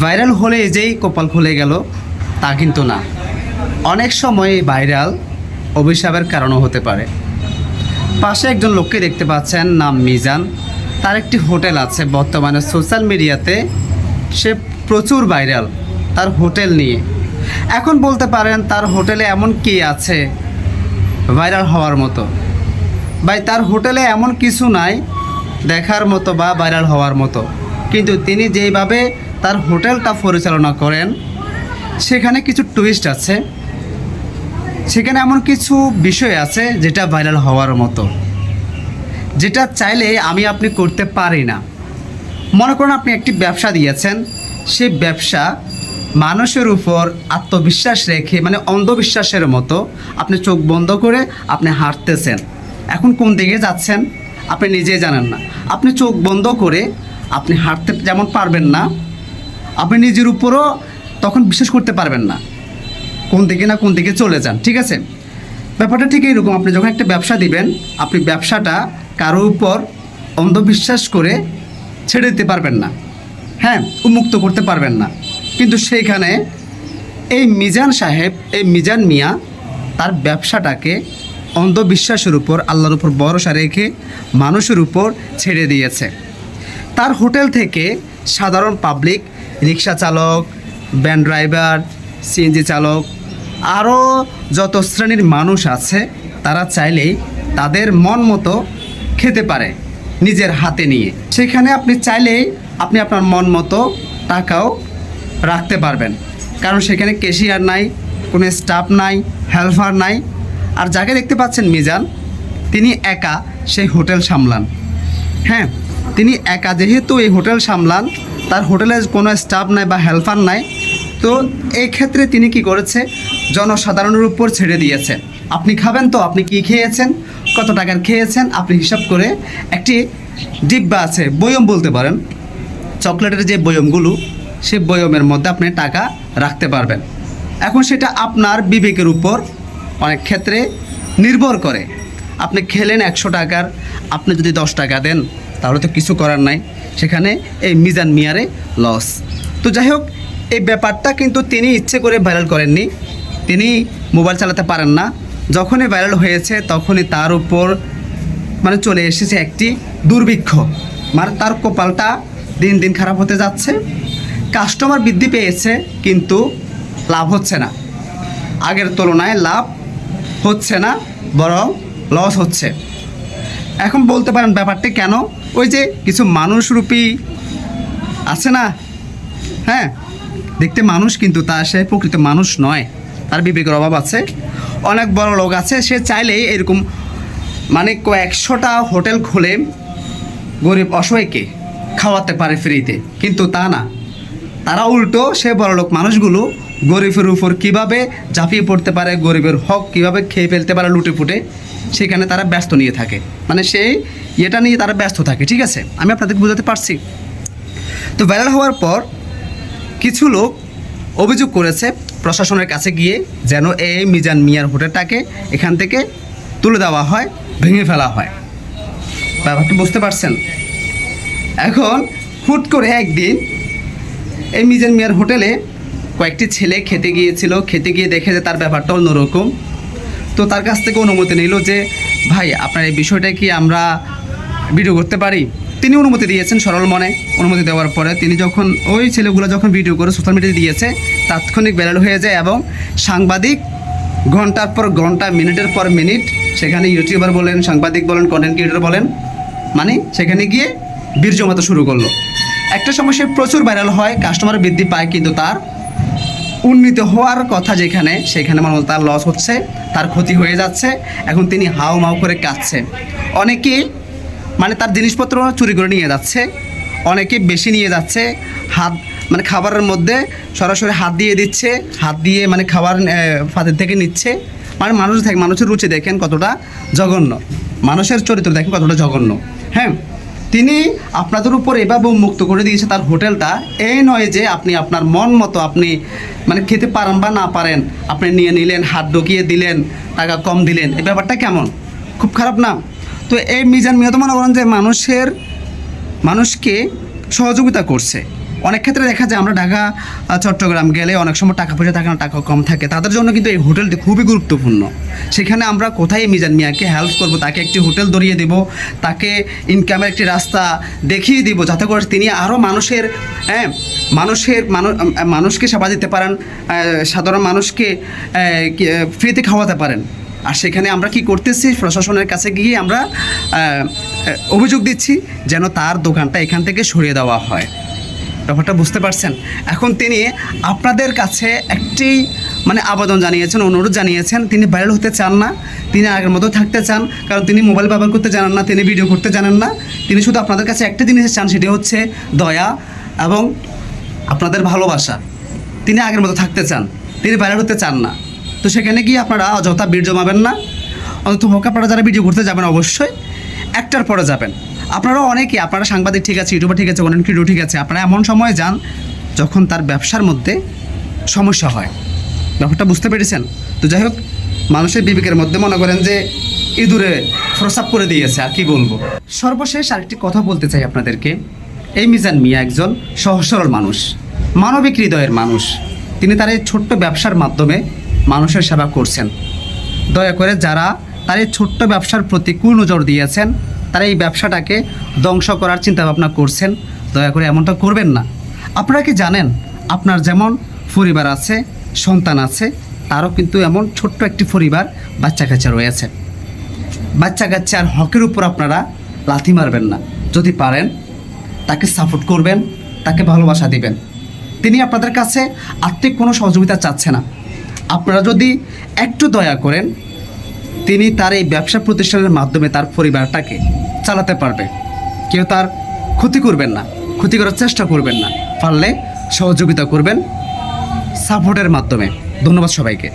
Viral হলে যেই কপাল খুলে গেল তা কিন্তু না। অনেক সময় ভাইরাল অভিশাপের কারণও হতে পারে। পাশে একজন লোককে দেখতে পাচ্ছেন, নাম মিজান। তার একটি হোটেল আছে, বর্তমানে সোশ্যাল মিডিয়াতে সে প্রচুর ভাইরাল তার হোটেল নিয়ে। এখন বলতে পারেন তার হোটেলে এমন কী আছে ভাইরাল হওয়ার মতো? ভাই, তার হোটেলে এমন কিছু নাই দেখার মতো বা ভাইরাল হওয়ার মতো, কিন্তু তিনি যেইভাবে তার হোটেলটা পরিচালনা করেন সেখানে কিছু টুইস্ট আছে, সেখানে এমন কিছু বিষয় আছে যেটা ভাইরাল হওয়ার মতো, যেটা চাইলে আমি আপনি করতে পারি না। মনে করুন আপনি একটি ব্যবসা দিয়েছেন, সেই ব্যবসা মানুষের উপর আত্মবিশ্বাস রেখে, মানে অন্ধবিশ্বাসের মতো আপনি চোখ বন্ধ করে আপনি হাঁটতেছেন। এখন কোন দিকে যাচ্ছেন আপনি নিজেই জানেন না। আপনি চোখ বন্ধ করে আপনি হাঁটতে যেমন পারবেন না, আপনি নিজের উপরও তখন বিশ্বাস করতে পারবেন না কোন দিকে না কোন দিকে চলে যান। ঠিক আছে, ব্যাপারটা ঠিক এইরকম। আপনি যখন একটা ব্যবসা দিবেন, আপনি ব্যবসাটা কারো উপর অন্ধবিশ্বাস করে ছেড়ে দিতে পারবেন না, হ্যাঁ, উন্মুক্ত করতে পারবেন না। কিন্তু সেইখানে এই মিজান সাহেব, এই মিজান মিয়া তার ব্যবসাটাকে অন্ধবিশ্বাসের উপর, আল্লাহর উপর ভরসা রেখে মানুষের উপর ছেড়ে দিয়েছে। তার হোটেল থেকে সাধারণ পাবলিক, রিক্সা চালক, ভ্যান ড্রাইভার, সিএনজি চালক, আরও যত শ্রেণীর মানুষ আছে তারা চাইলেই তাদের মন মতো খেতে পারে নিজের হাতে নিয়ে। সেখানে আপনি চাইলেই আপনি আপনার মন মতো টাকাও রাখতে পারবেন, কারণ সেখানে ক্যাশিয়ার নাই, কোনো স্টাফ নাই, হেল্পার নাই। আর যাকে দেখতে পাচ্ছেন মিজান, তিনি একা সেই হোটেল সামলান। হ্যাঁ, তিনি একা যেহেতু এই হোটেল সামলান, তার হোটেলে কোনো স্টাফ নাই বা হেল্পার নাই, তো এই ক্ষেত্রে তিনি কি করেছে, জনসাধারণের উপর ছেড়ে দিয়েছে। আপনি খাবেন তো, আপনি কি খেয়েছেন, কত টাকার খেয়েছেন, আপনি হিসাব করে একটি ডিব্বা আছে, বয়ম বলতে পারেন, চকলেটের যে বয়মগুলো, সে বয়মের মধ্যে আপনি টাকা রাখতে পারবেন। এখন সেটা আপনার বিবেকের উপর অনেক ক্ষেত্রে নির্ভর করে। আপনি খেলেন 100 টাকার, আপনি যদি 10 টাকা দেন তাহলে তো কিছু করার নাই, সেখানে এই মিজান মিয়ারে লস। তো যাই হোক, এই ব্যাপারটা কিন্তু তিনি ইচ্ছে করে ভাইরাল করেননি। তিনি মোবাইল চালাতে পারেন না, যখনই ভাইরাল হয়েছে তখনই তার উপর মানে চলে এসেছে একটি দুর্ভিক্ষ। মানে তার কপালটা দিন দিন খারাপ হতে যাচ্ছে। কাস্টমার বৃদ্ধি পেয়েছে কিন্তু লাভ হচ্ছে না, আগের তুলনায় লাভ হচ্ছে না, বরং লস হচ্ছে। এখন বলতে পারেন ব্যাপারটি কেন? ওই যে কিছু মানুষরূপী আছে না, হ্যাঁ, দেখতে মানুষ কিন্তু তার সে প্রকৃত মানুষ নয়, তার বিবেকের অভাব আছে। অনেক বড় লোক আছে, সে চাইলেই এরকম মানে কয়েকশোটা হোটেল খুলে গরিব অসহায়কে খাওয়াতে পারে ফ্রিতে, কিন্তু তা না। তারা উল্টো সে বড়লোক মানুষগুলো গরিবের উপর কীভাবে ঝাঁপিয়ে পড়তে পারে, গরিবের হক কীভাবে খেয়ে ফেলতে পারে লুটে ফুটে, সেখানে তারা ব্যস্ত নিয়ে থাকে। মানে সেই এটা নিয়ে তারা ব্যস্ত থাকে। ঠিক আছে, আমি আপনাদের বোঝাতে পারছি। তো ভাইরাল হওয়ার পর কিছু লোক অভিযোগ করেছে প্রশাসনের কাছে গিয়ে, যেন এই মিজান মিয়ার হোটেলটাকে এখান থেকে তুলে দেওয়া হয়, ভেঙে ফেলা হয়। ব্যাপারটি বুঝতে পারছেন? এখন হুট করে একদিন এই মিজান মিয়ার হোটেলে কয়েকটি ছেলে খেতে গিয়েছিল, খেতে গিয়ে দেখে যে তার ব্যাপারটা অন্যরকম। তো তার কাছ থেকে অনুমতি নিল যে, ভাই আপনার এই বিষয়টা কি আমরা ভিডিও করতে পারি? তিনি অনুমতি দিয়েছেন সরল মনে। অনুমতি দেওয়ার পরে তিনি যখন ওই ছেলেগুলো যখন ভিডিও করে সোশ্যাল মিডিয়ায় দিয়েছে, তাৎক্ষণিক ভাইরাল হয়ে যায় এবং সাংবাদিক ঘন্টার পর ঘন্টা, মিনিটের পর মিনিট সেখানে ইউটিউবার বলেন, সাংবাদিক বলেন, কন্টেন্ট ক্রিয়েটর বলেন, মানে সেখানে গিয়ে বীর্য মতো শুরু করলো। একটা সময় সে প্রচুর ভাইরাল হয়, কাস্টমার বৃদ্ধি পায়, কিন্তু তার উন্নীত হওয়ার কথা যেখানে, সেখানে মানুষ তার লস হচ্ছে, তার ক্ষতি হয়ে যাচ্ছে। এখন তিনি হাও মাও করে কাঁদছে। অনেকেই মানে তার জিনিসপত্র চুরি করে নিয়ে যাচ্ছে, অনেকে বেশি নিয়ে যাচ্ছে, হাত মানে খাবারের মধ্যে সরাসরি হাত দিয়ে দিচ্ছে, হাত দিয়ে মানে খাবার ফাঁদের থেকে নিচ্ছে। মানে মানুষের রুচি দেখেন কতটা জঘন্য, মানুষের চরিত্র দেখেন কতটা জঘন্য। হ্যাঁ, তিনি আপনাদের উপর এভাবে উন্মুক্ত করে দিয়েছে তার হোটেলটা। এই নয় যে আপনি আপনার মন মতো আপনি মানে খেতে পারেন বা না পারেন, আপনি নিয়ে নিলেন, হাত ঢুকিয়ে দিলেন, টাকা কম দিলেন, এই ব্যাপারটা কেমন? খুব খারাপ না? তো এই মিজান মিয়া তো মনে করেন যে মানুষকে সহযোগিতা করছে, অনেক ক্ষেত্রে দেখা যায় আমরা ঢাকা চট্টগ্রাম গেলে অনেক সময় টাকা পয়সা থাকে না, টাকা কম থাকে, তাদের জন্য কিন্তু এই হোটেলটি খুবই গুরুত্বপূর্ণ। সেখানে আমরা কোথায় মিজান মিয়াকে হেল্প করব, তাকে একটি হোটেল ধরিয়ে দেব, তাকে ইনকামের একটি রাস্তা দেখিয়ে দিব, যাতে করে তিনি আরও মানুষকে সেবা দিতে পারেন, সাধারণ মানুষকে ফ্রিতে খাওয়াতে পারেন। আর সেখানে আমরা কি করতেছি, প্রশাসনের কাছে গিয়ে আমরা অভিযোগ দিচ্ছি যেন তার দোকানটা এখান থেকে সরিয়ে দেওয়া হয়। ব্যাপারটা বুঝতে পারছেন? এখন তিনি আপনাদের কাছে একটি আবেদন জানিয়েছেন, অনুরোধ জানিয়েছেন, তিনি ভাইরাল হতে চান না, তিনি আগের মতো থাকতে চান, কারণ তিনি মোবাইল ব্যবহার করতে জানেন না, তিনি ভিডিও করতে জানেন না। তিনি শুধু আপনাদের কাছে একটা জিনিস চান, সেটি হচ্ছে দয়া এবং আপনাদের ভালোবাসা। তিনি আগের মতো থাকতে চান, তিনি ভাইরাল হতে চান না। তো সেখানে গিয়ে আপনারা অযথা ভিড় জমাবেন না। অন্তত আপনারা যারা ভিডিও করতে যাবেন অবশ্যই একটার পরে যাবেন। আপনারা সাংবাদিক ঠিক আছে, ইউটিউবার ঠিক আছে, অনেক ভিডিও ঠিক আছে, আপনারা এমন সময় যান যখন তার ব্যবসার মধ্যে সমস্যা হয়। ব্যাপারটা বুঝতে পেরেছেন? তো যাই হোক, মানুষের বিবেকের মধ্যে মনে করেন যে ইঁদুরে প্রসাব করে দিয়েছে, আর কি বলবো। সর্বশেষ আরেকটি কথা বলতে চাই আপনাদেরকে। এই মিজান মিয়া একজন সহজ সরল মানুষ, মানবিক হৃদয়ের মানুষ। তিনি তার এই ছোট্ট ব্যবসার মাধ্যমে মানুষের সেবা করছেন। দয়া করে যারা তার এই ছোট্ট ব্যবসার প্রতি কুনজর দিয়েছেন, তারা এই ব্যবসাটাকে ধ্বংস করার চিন্তাভাবনা করছেন, দয়া করে এমনটা করবেন না। আপনারা কি জানেন, আপনার যেমন পরিবার আছে, সন্তান আছে, তারও কিন্তু এমন ছোট্ট একটি পরিবার, বাচ্চা কাচ্চা রয়েছে। বাচ্চা কাচ্চার হকের উপর আপনারা লাথি মারবেন না। যদি পারেন তাকে সাপোর্ট করবেন, তাকে ভালোবাসা দিবেন। তিনি আপনাদের কাছে আর্থিক কোনো সহযোগিতা চাচ্ছে না। আপনারা যদি একটু দয়া করেন, তিনি তার এই ব্যবসা প্রতিষ্ঠানের মাধ্যমে তার পরিবারটাকে চালাতে পারবে। কেউ তার ক্ষতি করবেন না, ক্ষতি করার চেষ্টা করবেন না, পারলে সহযোগিতা করবেন সাপোর্টের মাধ্যমে। ধন্যবাদ সবাইকে।